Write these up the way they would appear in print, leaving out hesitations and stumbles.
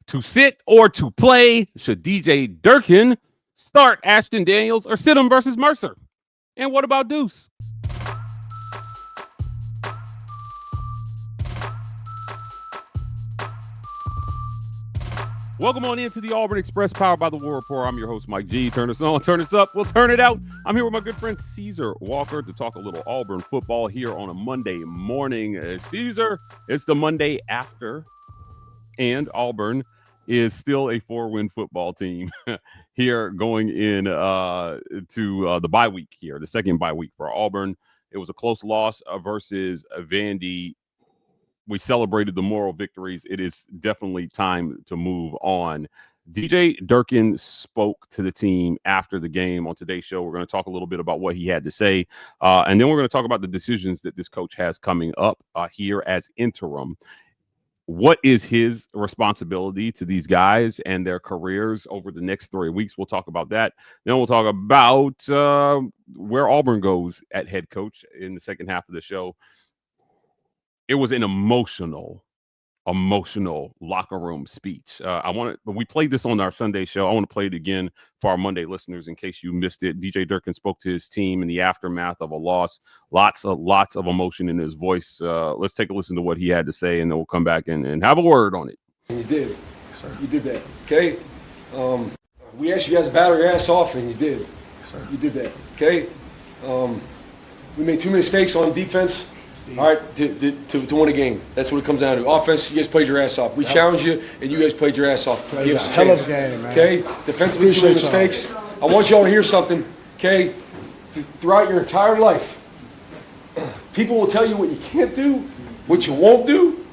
To sit or to play? Should DJ Durkin start Ashton Daniels or sit him versus Mercer? And what about Deuce? Welcome on into the Auburn Express, powered by the War Report. I'm your host, Mike G. Turn us on, turn us up, we'll turn it out. I'm here with my good friend Caesar Walker to talk a little Auburn football here on a Monday morning. Caesar, it's the Monday after, and Auburn is still a 4-win football team here going in to the bye week here, the second bye week for Auburn. It was a close loss versus Vandy. We celebrated the moral victories. It is definitely time to move on. DJ Durkin spoke to the team after the game on today's show. We're going to talk a little bit about what he had to say, and then we're going to talk about the decisions that this coach has coming up here as interim. What is his responsibility to these guys and their careers over the next 3 weeks? We'll talk about that. Then we'll talk about where Auburn goes at head coach in the second half of the show. It was an emotional locker room speech. We played this on our Sunday show. I want to play it again for our Monday listeners in case you missed it. DJ Durkin spoke to his team in the aftermath of a loss. Lots of emotion in his voice. Let's take a listen to what he had to say, and then we'll come back and have a word on it. You did. Yes, sir. You did that. Okay. We asked you guys to battle your ass off, and you did. Yes, sir. You did that. Okay. We made too many mistakes on defense. All right, to win a game. That's what it comes down to. Offense, you guys played your ass off. We challenged you, and you guys played your ass off. Give us a chance. Game, man. Okay? Defensively, too many mistakes. I want y'all to hear something, okay? Throughout your entire life, people will tell you what you can't do, what you won't do.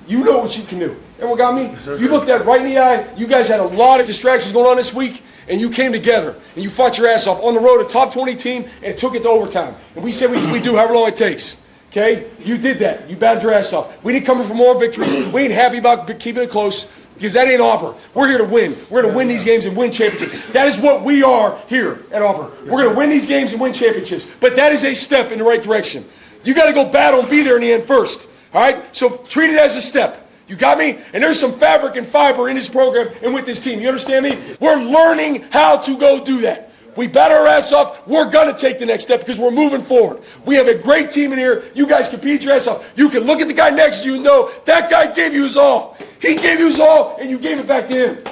You know what you can do. Everyone got me? Yes, you looked at it right in the eye. You guys had a lot of distractions going on this week, and you came together, and you fought your ass off on the road, a top 20 team, and took it to overtime. And we said we do however long it takes. Okay? You did that. You battled your ass off. We didn't come in for more victories. We ain't happy about keeping it close because that ain't Auburn. We're here to win. We're going to win these games and win championships. That is what we are here at Auburn. We're going to win these games and win championships. But that is a step in the right direction. You got to go battle and be there in the end first. All right? So treat it as a step. You got me? And there's some fabric and fiber in this program and with this team. You understand me? We're learning how to go do that. We battle our ass off. We're going to take the next step because we're moving forward. We have a great team in here. You guys compete your ass off. You can look at the guy next to you and know that guy gave you his all. He gave you his all, and you gave it back to him.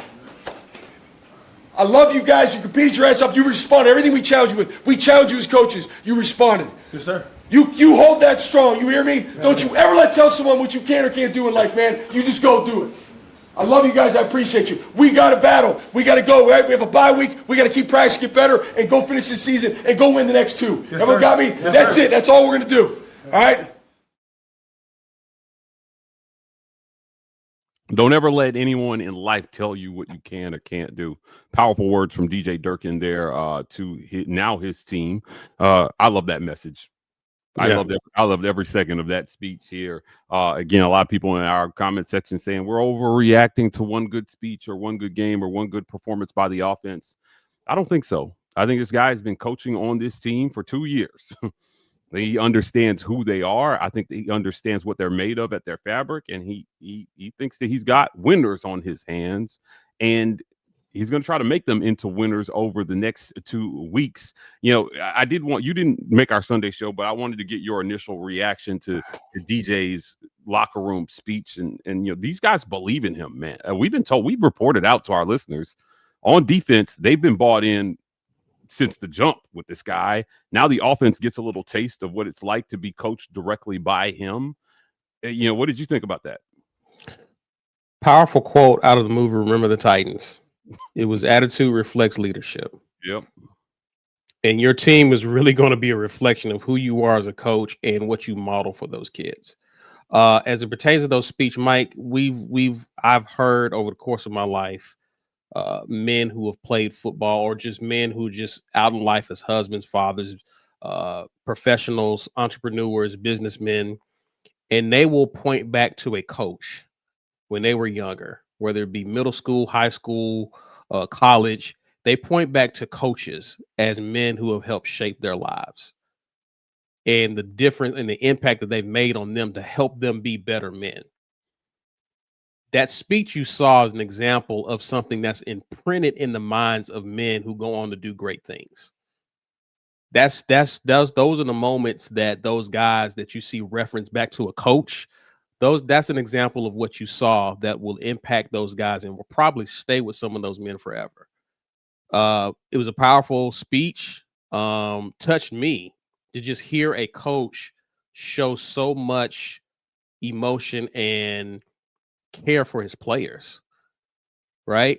I love you guys. You compete your ass off. You respond to everything we challenge you with. We challenge you as coaches. You responded. Yes, sir. You hold that strong. You hear me? Yeah. Don't you ever tell someone what you can or can't do in life, man. You just go do it. I love you guys. I appreciate you. We got to battle. We got to go, right? We have a bye week. We got to keep practice, get better, and go finish this season and go win the next two. Yes, everyone got me? Yes, that's it. That's all we're going to do. All right? Don't ever let anyone in life tell you what you can or can't do. Powerful words from DJ Durkin there to his team. I love that message. Yeah. I loved every second of that speech here. Again, a lot of people in our comment section saying we're overreacting to one good speech or one good game or one good performance by the offense. I don't think so. I think this guy has been coaching on this team for 2 years. He understands who they are. I think that he understands what they're made of at their fabric, and he thinks that he's got winners on his hands, and he's going to try to make them into winners over the next 2 weeks. You know, you didn't make our Sunday show, but I wanted to get your initial reaction to DJ's locker room speech. And you know, these guys believe in him, man. We've reported out to our listeners on defense. They've been bought in since the jump with this guy. Now the offense gets a little taste of what it's like to be coached directly by him. You know, what did you think about that? Powerful quote out of the movie Remember the Titans. It was attitude reflects leadership. Yep. And your team is really going to be a reflection of who you are as a coach and what you model for those kids. As it pertains to those speech, Mike, I've heard over the course of my life, men who have played football or just men who just out in life as husbands, fathers, professionals, entrepreneurs, businessmen, and they will point back to a coach when they were younger, whether it be middle school, high school, college. They point back to coaches as men who have helped shape their lives and the difference and the impact that they've made on them to help them be better men. That speech you saw is an example of something that's imprinted in the minds of men who go on to do great things. Those are the moments that those guys that you see reference back to a coach. That's an example of what you saw that will impact those guys and will probably stay with some of those men forever. It was a powerful speech. Touched me to just hear a coach show so much emotion and care for his players, right?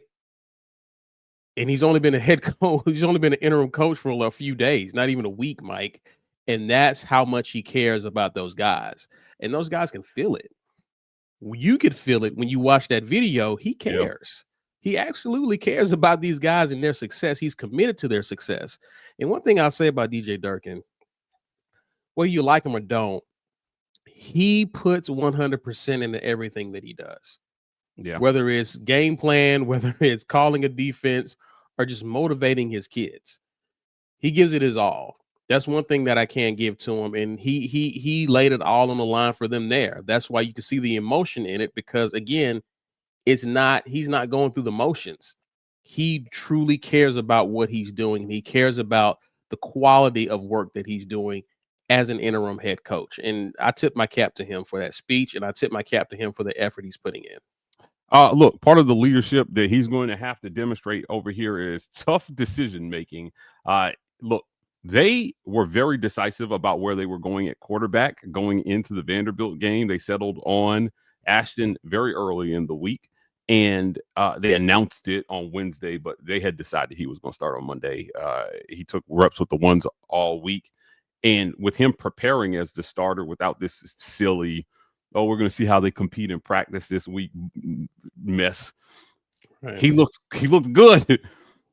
And he's only been a head coach. He's only been an interim coach for a few days, not even a week, Mike. And that's how much he cares about those guys. And those guys can feel it. You could feel it when you watch that video. He cares. Yeah. He absolutely cares about these guys and their success. He's committed to their success. And one thing I'll say about DJ Durkin, whether you like him or don't, he puts 100% into everything that he does. Yeah. Whether it's game plan, whether it's calling a defense, or just motivating his kids. He gives it his all. That's one thing that I can't give to him. And he laid it all on the line for them there. That's why you can see the emotion in it, because again, he's not going through the motions. He truly cares about what he's doing. He cares about the quality of work that he's doing as an interim head coach. And I tip my cap to him for that speech, and I tip my cap to him for the effort he's putting in. Look, part of the leadership that he's going to have to demonstrate over here is tough decision making. Look, they were very decisive about where they were going at quarterback going into the Vanderbilt game. They settled on Ashton very early in the week, and they announced it on Wednesday, but they had decided he was going to start on Monday. He took reps with the ones all week, and with him preparing as the starter without this silly, we're going to see how they compete in practice this week mess. Right. He looked good.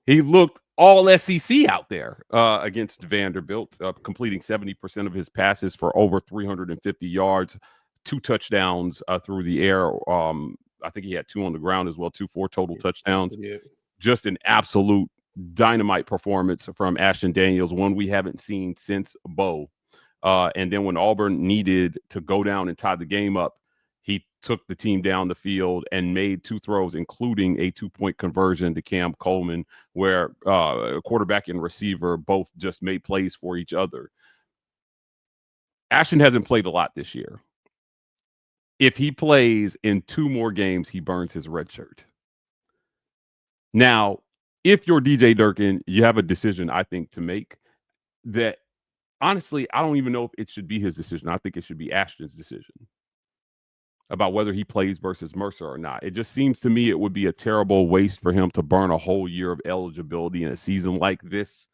He looked all SEC out there against Vanderbilt, completing 70% of his passes for over 350 yards, 2 touchdowns through the air. I think he had 2 on the ground as well, 4 total touchdowns. Yeah. Just an absolute dynamite performance from Ashton Daniels, one we haven't seen since Bo. And then when Auburn needed to go down and tie the game up, he took the team down the field and made 2 throws, including a 2-point conversion to Cam Coleman, where quarterback and receiver both just made plays for each other. Ashton hasn't played a lot this year. If he plays in 2 more games, he burns his red shirt. Now, if you're DJ Durkin, you have a decision, I think, to make that. Honestly, I don't even know if it should be his decision. I think it should be Ashton's decision about whether he plays versus Mercer or not. It just seems to me it would be a terrible waste for him to burn a whole year of eligibility in a season like this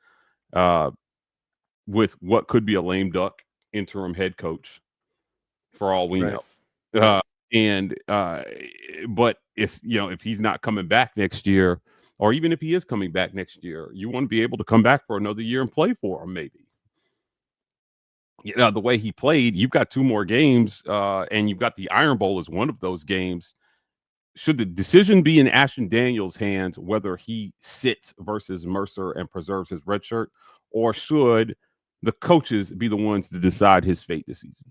with what could be a lame duck interim head coach for all we know. But it's, if he's not coming back next year, or even if he is coming back next year, you want to be able to come back for another year and play for him maybe. The way he played, you've got 2 more games, and you've got the Iron Bowl as one of those games. Should the decision be in Ashton Daniels' hands, whether he sits versus Mercer and preserves his red shirt, or should the coaches be the ones to decide his fate this season?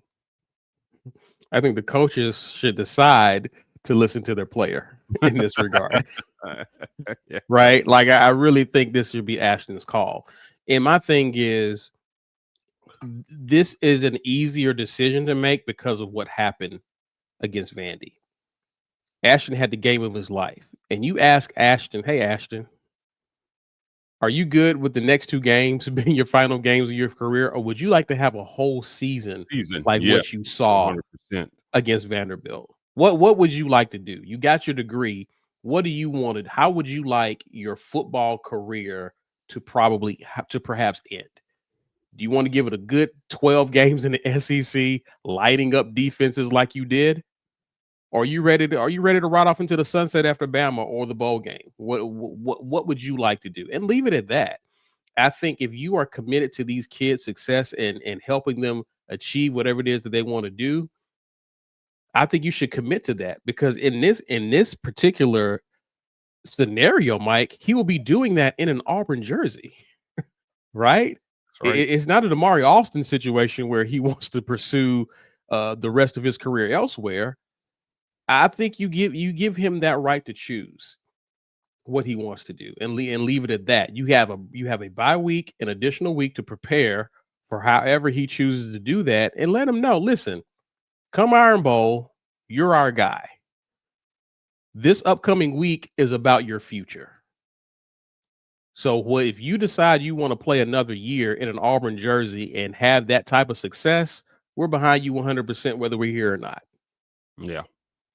I think the coaches should decide to listen to their player in this regard. Yeah. Right? Like, I really think this should be Ashton's call. And my thing is, this is an easier decision to make because of what happened against Vandy. Ashton had the game of his life. And you ask Ashton, hey, Ashton, are you good with the next 2 games being your final games of your career? Or would you like to have a whole season like what you saw 100%. Against Vanderbilt? What would you like to do? You got your degree. What do you want? How would you like your football career to perhaps end? Do you want to give it a good 12 games in the SEC, lighting up defenses like you did? Or are you ready to ride off into the sunset after Bama or the bowl game? What would you like to do? And leave it at that. I think if you are committed to these kids' success and helping them achieve whatever it is that they want to do, I think you should commit to that, because in this particular scenario, Mike, he will be doing that in an Auburn jersey, right? Right. It's not an Amari Alston situation where he wants to pursue the rest of his career elsewhere. I think you give him that right to choose what he wants to do and leave it at that. You have a bye week, an additional week to prepare for however he chooses to do that, and let him know, listen, come Iron Bowl, you're our guy. This upcoming week is about your future. So if you decide you want to play another year in an Auburn jersey and have that type of success, we're behind you 100% whether we're here or not. Yeah.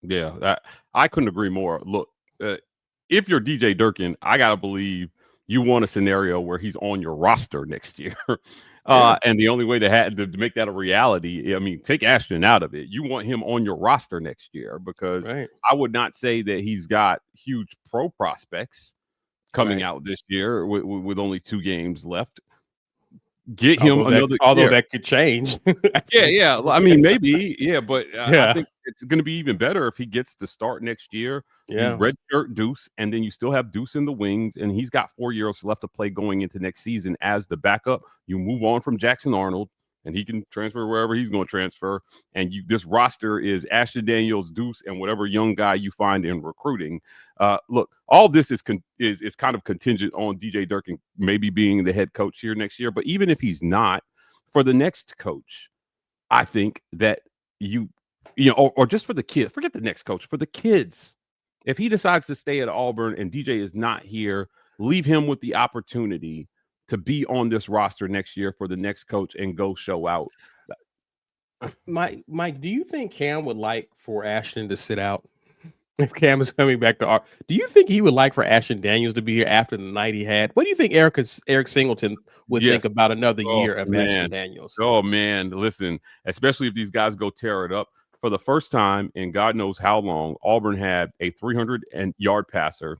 Yeah. I couldn't agree more. Look, if you're DJ Durkin, I got to believe you want a scenario where he's on your roster next year. And the only way to make that a reality, I mean, take Ashton out of it. You want him on your roster next year because I would not say that he's got huge pro prospects coming out this year with only 2 games left. Get him although that could change. Yeah. I mean, maybe. Yeah, but I think it's going to be even better if he gets to start next year. Yeah. You redshirt Deuce, and then you still have Deuce in the wings, and he's got 4 years left to play going into next season as the backup. You move on from Jackson Arnold, and he can transfer wherever he's going to transfer. And this roster is Ashton Daniels, Deuce, and whatever young guy you find in recruiting. Look, all this is kind of contingent on DJ Durkin maybe being the head coach here next year. But even if he's not, for the next coach, I think that or just for the kids, forget the next coach, for the kids, if he decides to stay at Auburn and DJ is not here, leave him with the opportunity to be on this roster next year for the next coach and go show out. Mike, do you think Cam would like for Ashton to sit out if Cam is coming back to Auburn? Do you think he would like for Ashton Daniels to be here after the night he had? What do you think Eric Singleton would think about another year of Ashton Daniels? Oh, man. Listen, especially if these guys go tear it up. For the first time in God knows how long, Auburn had a 300-yard passer,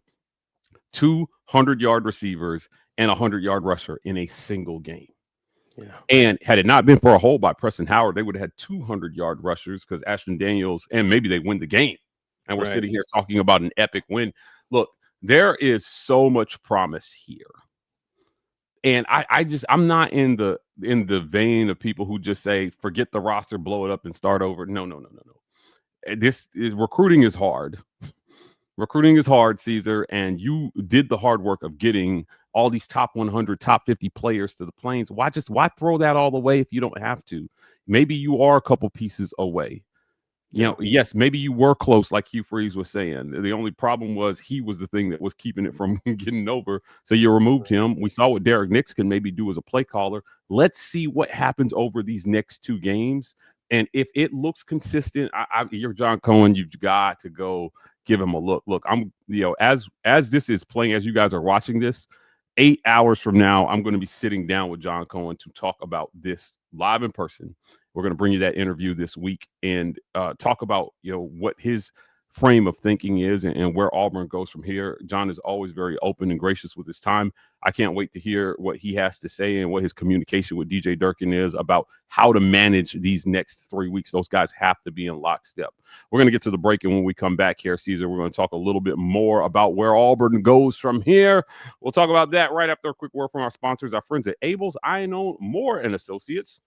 200-yard receivers, and a 100-yard rusher in a single game. Yeah. And had it not been for a hold by Preston Howard, they would have had 200-yard rushers because Ashton Daniels, and maybe they win the game. And we're sitting here talking about an epic win. Look, there is so much promise here. And I'm not in the vein of people who just say, forget the roster, blow it up and start over. No. Recruiting is hard. Recruiting is hard, Caesar, and you did the hard work of getting all these top 100, top 50 players to the Plains. Why throw that all away if you don't have to? Maybe you are a couple pieces away. Yes, maybe you were close, like Hugh Freeze was saying. The only problem was he was the thing that was keeping it from getting over. So you removed him. We saw what Derek Nix can maybe do as a play caller. Let's see what happens over these next 2 games. And if it looks consistent, you're John Cohen. You've got to go give him a look. Look, I'm, as this is playing, as you guys are watching this, 8 hours from now, I'm going to be sitting down with John Cohen to talk about this live in person. We're going to bring you that interview this week and talk about, what his frame of thinking is and where Auburn goes from here. John is always very open and gracious with his time. I can't wait to hear what he has to say and what his communication with DJ Durkin is about how to manage these next 3 weeks. Those guys have to be in lockstep. We're going to get to the break, and when we come back here, Caesar, we're going to talk a little bit more about where Auburn goes from here. We'll talk about that right after a quick word from our sponsors, our friends at Abel's Iron Moore and Associates.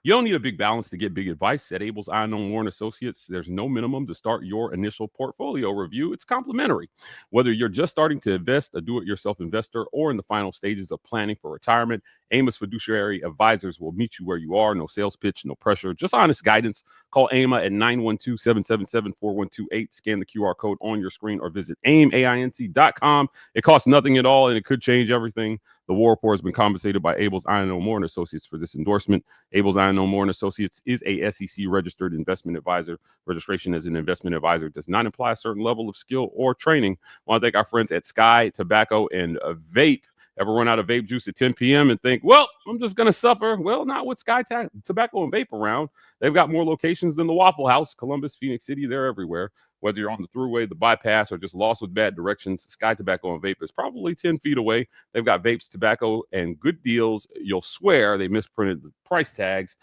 You don't need a big balance to get big advice. At Abel's Iron Moore & Associates, there's no minimum to start your initial portfolio review. It's complimentary. Whether you're just starting to invest, a do-it-yourself investor, or in the final stages of planning for retirement, Amos Fiduciary Advisors will meet you where you are. No sales pitch, no pressure, just honest guidance. Call AIMA at 912-777-4128. Scan the QR code on your screen or visit AIMAINC.com. It costs nothing at all, and it could change everything. The War Report has been compensated by Abel's Iron Moore & Associates for this endorsement. Abel's Iron Moore & Associates is a SEC-registered investment advisor. Registration as an investment advisor does not imply a certain level of skill or training. I want to thank our friends at Sky Tobacco and Vape. Ever run out of vape juice at 10 p.m. and think, well, I'm just going to suffer? Well, not with Sky Tobacco and Vape around. They've got more locations than the Waffle House, Columbus, Phoenix City. They're everywhere. Whether you're on the thruway, the bypass, or just lost with bad directions, Sky Tobacco and Vape is probably 10 feet away. They've got vapes, tobacco, and good deals. You'll swear they misprinted the price tags.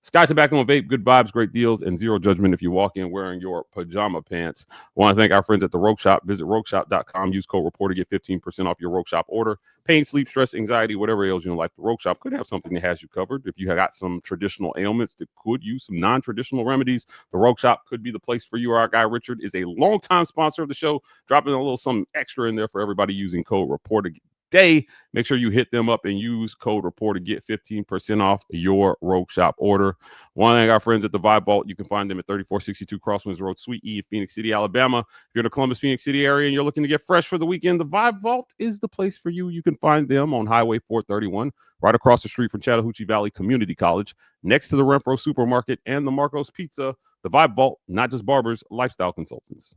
Sky Tobacco and Vape, good vibes, great deals, and zero judgment if you walk in wearing your pajama pants. Want to thank our friends at the Rogue Shop. Visit rogueshop.com. Use code REPORTER to get 15% off your Rogue Shop order. Pain, sleep, stress, anxiety, whatever ails you in life, the Rogue Shop could have something that has you covered. If you have got some traditional ailments that could use some non-traditional remedies, the Rogue Shop could be the place for you. Our guy Richard is a longtime sponsor of the show, dropping a little something extra in there for everybody using code REPORTER. Make sure you hit them up and use code REPORT to get 15% off your Rogue Shop order. Want to thank our friends at the Vibe Vault. You can find them at 3462 Crosswinds Road, Suite E, Phoenix City, Alabama. If you're in the Columbus, Phoenix City area and you're looking to get fresh for the weekend, the Vibe Vault is the place for you. You can find them on Highway 431, right across the street from Chattahoochee Valley Community College, next to the Renfro Supermarket and the Marco's Pizza. The Vibe Vault, not just barbers, lifestyle consultants.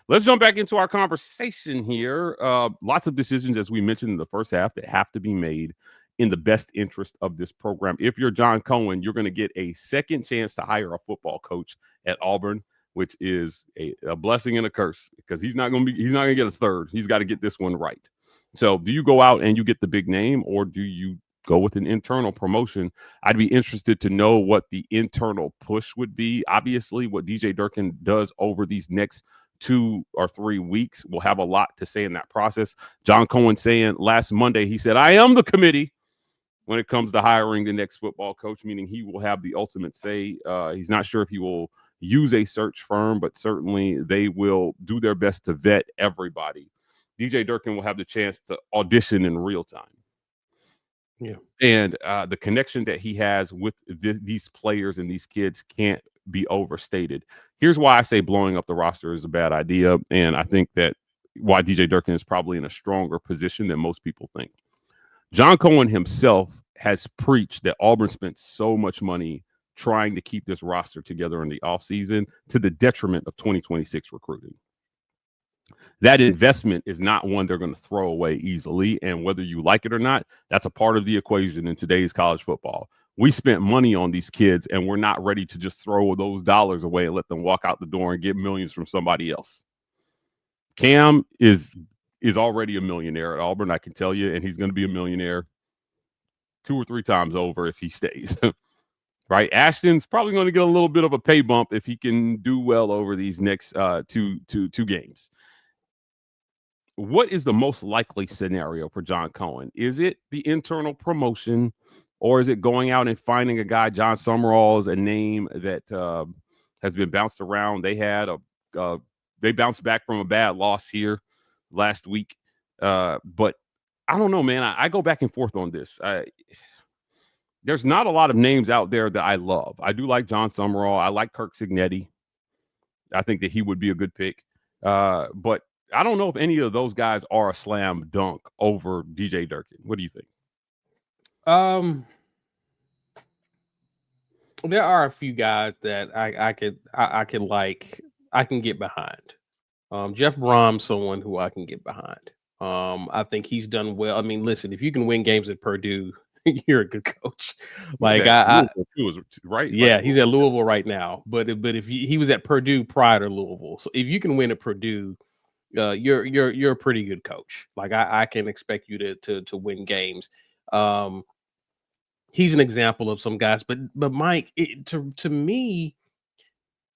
Let's jump back into our conversation here. Lots of decisions, as we mentioned in the first half, that have to be made in the best interest of this program. If you're John Cohen, you're going to get a second chance to hire a football coach at Auburn, which is a blessing and a curse because he's not going to get a third. He's got to get this one right. So do you go out and you get the big name, or do you go with an internal promotion? I'd be interested to know what the internal push would be. Obviously, what DJ Durkin does over these next 2 or 3 weeks will have a lot to say in that process. John Cohen saying last Monday, he said, I am the committee when it comes to hiring the next football coach, meaning he will have the ultimate say. He's not sure if he will use a search firm, but certainly they will do their best to vet everybody. DJ Durkin will have the chance to audition in real time. Yeah. And the connection that he has with these players and these kids can't be overstated. Here's why I say blowing up the roster is a bad idea. And I think that why DJ Durkin is probably in a stronger position than most people think. John Cohen himself has preached that Auburn spent so much money trying to keep this roster together in the offseason to the detriment of 2026 recruiting. That investment is not one they're going to throw away easily. And whether you like it or not, that's a part of the equation in today's college football. We spent money on these kids, and we're not ready to just throw those dollars away and let them walk out the door and get millions from somebody else. Cam is already a millionaire at Auburn, I can tell you, and he's going to be a millionaire 2 or 3 times over if he stays. Right? Ashton's probably going to get a little bit of a pay bump if he can do well over these next two games. What is the most likely scenario for John Cohen? Is it the internal promotion, or is it going out and finding a guy? Jon Sumrall is a name that has been bounced around. They bounced back from a bad loss here last week. But I don't know, man. I go back and forth on this. There's not a lot of names out there that I love. I do like Jon Sumrall. I like Kirk Cignetti. I think that he would be a good pick. But I don't know if any of those guys are a slam dunk over DJ Durkin. What do you think? There are a few guys that I can get behind. Jeff Brohm, someone who I can get behind. I think he's done well. I mean, listen, if you can win games at Purdue, you're a good coach. Like right? Yeah, he's at Louisville right now. But if he was at Purdue prior to Louisville, so if you can win at Purdue, you're a pretty good coach. Like I can expect you to win games. He's an example of some guys, but Mike, to me,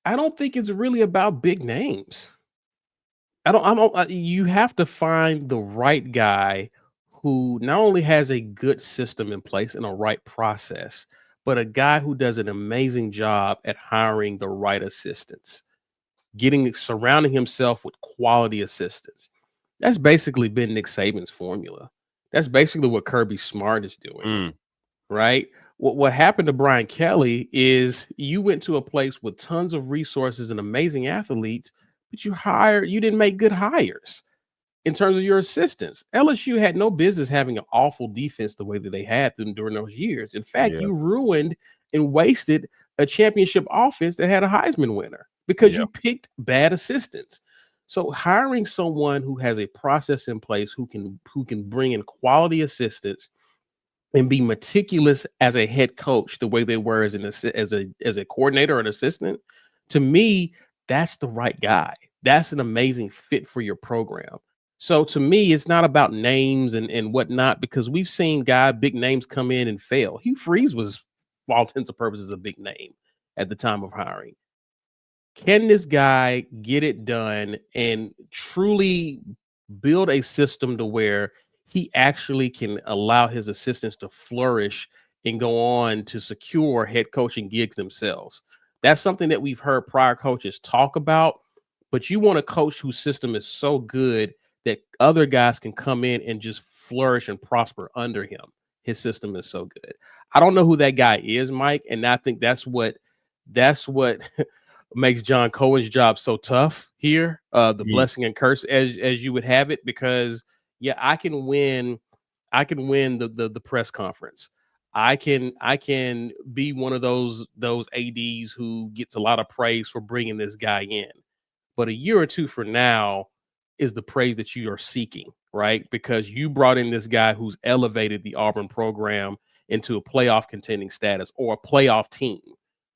I don't think it's really about big names. You have to find the right guy who not only has a good system in place and a right process, but a guy who does an amazing job at hiring the right assistants, surrounding himself with quality assistants. That's basically been Nick Saban's formula. That's basically what Kirby Smart is doing, right? What happened to Brian Kelly is you went to a place with tons of resources and amazing athletes, but you didn't make good hires in terms of your assistants. LSU had no business having an awful defense the way that they had them during those years. In fact, you ruined and wasted a championship offense that had a Heisman winner because you picked bad assistants. So hiring someone who has a process in place, who can bring in quality assistants and be meticulous as a head coach, the way they were as a coordinator or an assistant, to me, that's the right guy. That's an amazing fit for your program. So to me, it's not about names and whatnot, because we've seen big names come in and fail. Hugh Freeze was all intents and purposes, a big name at the time of hiring. Can this guy get it done and truly build a system to where he actually can allow his assistants to flourish and go on to secure head coaching gigs themselves? That's something that we've heard prior coaches talk about, but you want a coach whose system is so good that other guys can come in and just flourish and prosper under him. His system is so good. I don't know who that guy is, Mike, and I think that's what makes John Cohen's job so tough here. The blessing and curse, as you would have it, because I can win the press conference. I can be one of those ADs who gets a lot of praise for bringing this guy in. But a year or two from now is the praise that you are seeking, right? Because you brought in this guy who's elevated the Auburn program into a playoff contending status or a playoff team,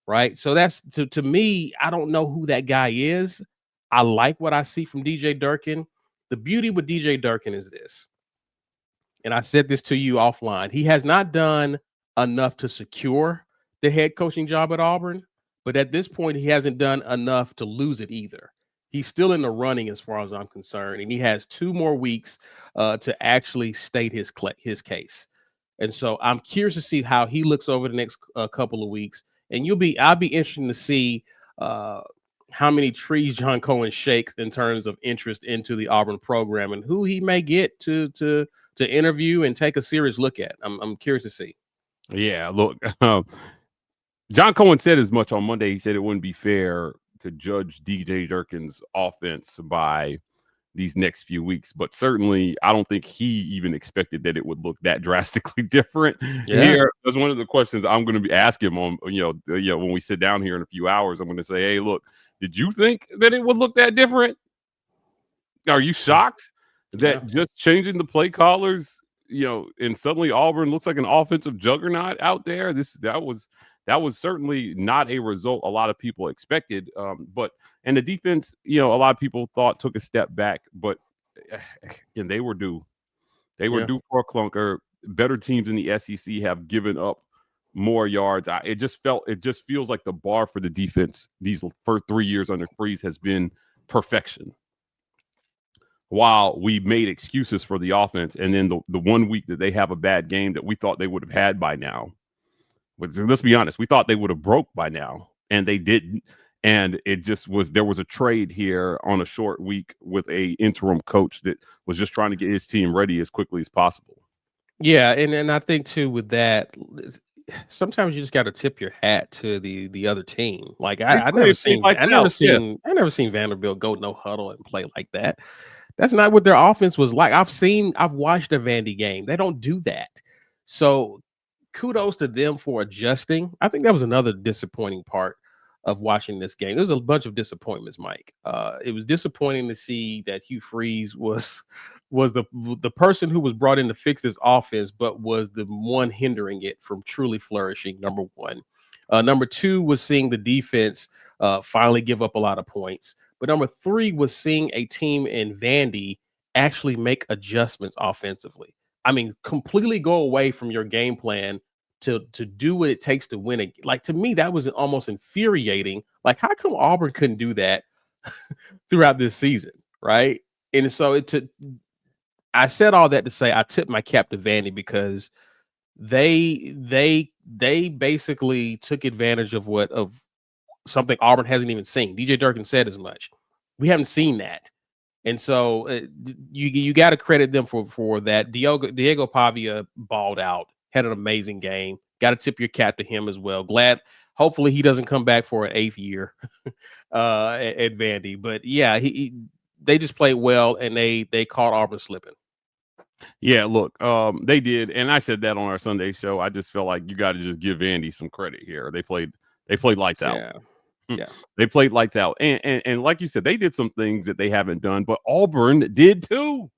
right? So that's to me, I don't know who that guy is. I like what I see from DJ Durkin. The beauty with DJ Durkin is this, and I said this to you offline. He has not done enough to secure the head coaching job at Auburn, but at this point, he hasn't done enough to lose it either. He's still in the running as far as I'm concerned, and he has 2 more weeks to actually state his case. And so I'm curious to see how he looks over the next couple of weeks. And I'll be interested to see how many trees John Cohen shakes in terms of interest into the Auburn program and who he may get to interview and take a serious look at. I'm curious to see. Yeah, look, John Cohen said as much on Monday. He said it wouldn't be fair to judge DJ Durkin's offense by these next few weeks, but certainly I don't think he even expected that it would look that drastically different. Here, that's one of the questions I'm going to be asking him on, when we sit down here in a few hours. I'm going to say, hey, look, did you think that it would look that different? Are you shocked that just changing the play callers, and suddenly Auburn looks like an offensive juggernaut out there? That was certainly not a result a lot of people expected. And the defense, a lot of people thought took a step back, but again, they were due. They were due for a clunker. Better teams in the SEC have given up more yards. It just feels like the bar for the defense these first 3 years under Freeze has been perfection. While we made excuses for the offense, and then the 1 week that they have a bad game that we thought they would have had by now. But let's be honest, we thought they would have broke by now, and they didn't. And it just there was a trade here on a short week with a interim coach that was just trying to get his team ready as quickly as possible. Yeah, and I think too with that, sometimes you just got to tip your hat to the other team. Like I never seen Vanderbilt go no huddle and play like that. That's not what their offense was like. I've watched a Vandy game. They don't do that. So kudos to them for adjusting. I think that was another disappointing part of watching this game. There was a bunch of disappointments, Mike. It was disappointing to see that Hugh Freeze was the person who was brought in to fix this offense, but was the one hindering it from truly flourishing, number one. Number two was seeing the defense finally give up a lot of points. But number three was seeing a team in Vandy actually make adjustments offensively. I mean, completely go away from your game plan to do what it takes to win it. Like, to me, that was almost infuriating. Like, how come Auburn couldn't do that throughout this season, right? And so I said all that to say I tipped my cap to Vandy because they basically took advantage of something Auburn hasn't even seen. DJ Durkin said as much. We haven't seen that. And so you got to credit them for that. Diego Pavia balled out, had an amazing game. Got to tip your cap to him as well. Glad, hopefully he doesn't come back for an 8th year at Vandy. But yeah, they just played well, and they caught Auburn slipping. Yeah, look, they did, and I said that on our Sunday show. I just felt like you got to just give Vandy some credit here. They played lights out. Yeah, they played lights out, and like you said, they did some things that they haven't done, but Auburn did too.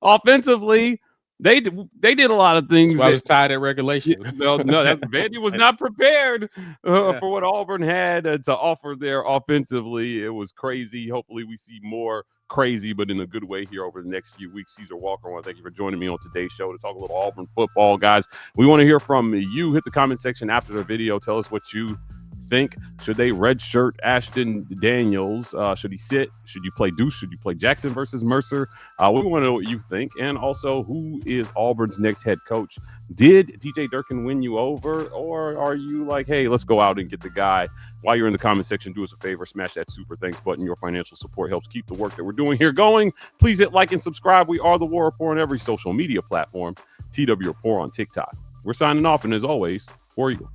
Offensively, They did a lot of things. I was tied at regulation. No, Vandy was not prepared for what Auburn had to offer there offensively. It was crazy. Hopefully, we see more crazy, but in a good way here over the next few weeks. Caesar Walker, I want to thank you for joining me on today's show to talk a little Auburn football, guys. We want to hear from you. Hit the comment section after the video. Tell us what you think. Should they redshirt Ashton Daniels? Should he sit? Should you play Deuce? Should you play Jackson versus Mercer? We want to know what you think. And also, who is Auburn's next head coach? Did DJ Durkin win you over? Or are you like, hey, let's go out and get the guy? While you're in the comment section, do us a favor, smash that super thanks button. Your financial support helps keep the work that we're doing here going. Please hit like and subscribe. We are the War Report on every social media platform. TW Report on TikTok. We're signing off, and as always, War Eagle.